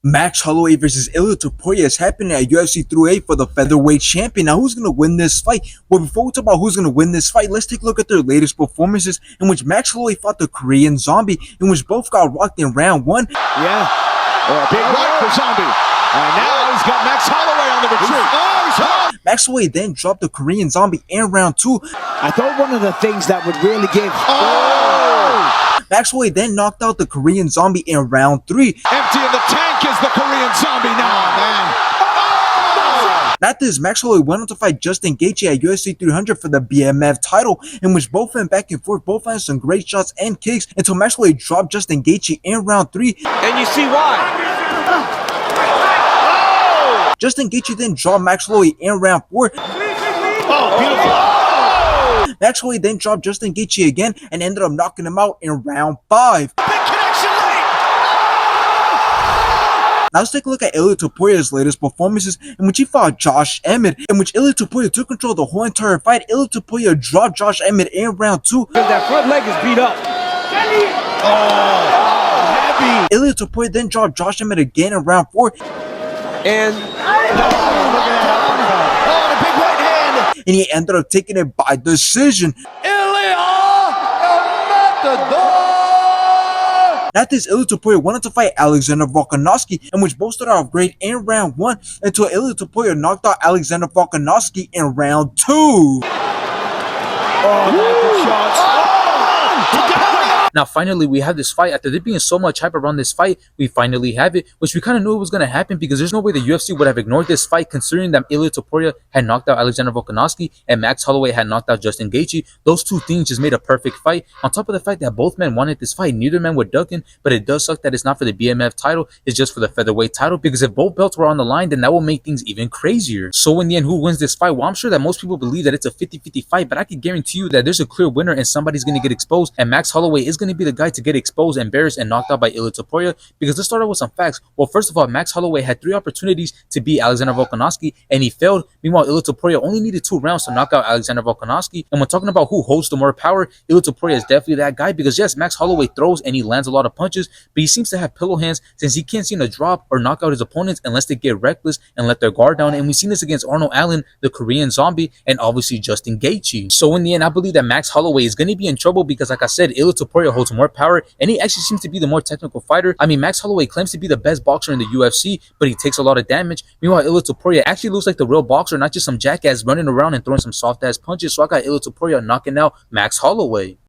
Max Holloway versus Ilia Topuria is happening at UFC 308 for the featherweight champion. Now, who's going to win this fight? Well, before we talk about who's going to win this fight, let's take a look at their latest performances in which Max Holloway fought the Korean Zombie, in which both got rocked in round one. Yeah, big right for Zombie. And now he's got Max Holloway on the retreat. Max Holloway then dropped the Korean Zombie in round two. I thought one of the things that would really give... Max Holloway then knocked out the Korean Zombie in round three. Empty in the tank is the Korean Zombie now, man. After this, Max Holloway went on to fight Justin Gaethje at UFC 300 for the BMF title, in which both went back and forth, both had some great shots and kicks, until Max Holloway dropped Justin Gaethje in round three. And you see why. Justin Gaethje then dropped Max Holloway in round four. Oh, beautiful. Max Holloway then dropped Justin Gaethje again and ended up knocking him out in round five. Big connection late. Now let's take a look at Ilia Topuria's latest performances, in which he fought Josh Emmett, in which Ilia Topuria took control of the whole entire fight. Ilia Topuria dropped Josh Emmett in round two. That front leg is beat up. Heavy. Ilia Topuria then dropped Josh Emmett again in round four. And the big right hand. And he ended up taking it by decision. Ilia, matador. After this, Ilia Topuria went on to fight Alexander Volkanovski, in which both started off great in round one, until Ilia Topuria knocked out Alexander Volkanovski in round two. Good shots. Now, finally, we have this fight. After there being so much hype around this fight, we finally have it, which we kind of knew it was going to happen because there's no way the UFC would have ignored this fight, considering that Ilia Topuria had knocked out Alexander Volkanovski and Max Holloway had knocked out Justin Gaethje. Those two things just made a perfect fight. On top of the fact that both men wanted this fight, neither man were ducking, but it does suck that it's not for the BMF title, it's just for the featherweight title, because if both belts were on the line, then that will make things even crazier. So in the end, who wins this fight? Well, I'm sure that most people believe that it's a 50-50 fight, but I can guarantee you that there's a clear winner and somebody's going to get exposed, and Max Holloway is going to be the guy to get exposed, embarrassed, and knocked out by Ilia Topuria. Because let's start out with some facts. Well, first of all, Max Holloway had 3 opportunities to beat Alexander Volkanovski, and he failed. Meanwhile, Ilia Topuria only needed 2 rounds to knock out Alexander Volkanovski. And when talking about who holds the more power, Ilia Topuria is definitely that guy, because yes, Max Holloway throws and he lands a lot of punches, but he seems to have pillow hands, since he can't seem to drop or knock out his opponents unless they get reckless and let their guard down. And we've seen this against Arnold Allen, the Korean Zombie, and obviously Justin Gaethje. So in the end, I believe that Max Holloway is going to be in trouble, because like I said, Ilia Topuria holds more power and he actually seems to be the more technical fighter. I mean, Max Holloway claims to be the best boxer in the UFC, but he takes a lot of damage. Meanwhile, Ilia Topuria actually looks like the real boxer, not just some jackass running around and throwing some soft ass punches. So I got Ilia Topuria knocking out Max Holloway.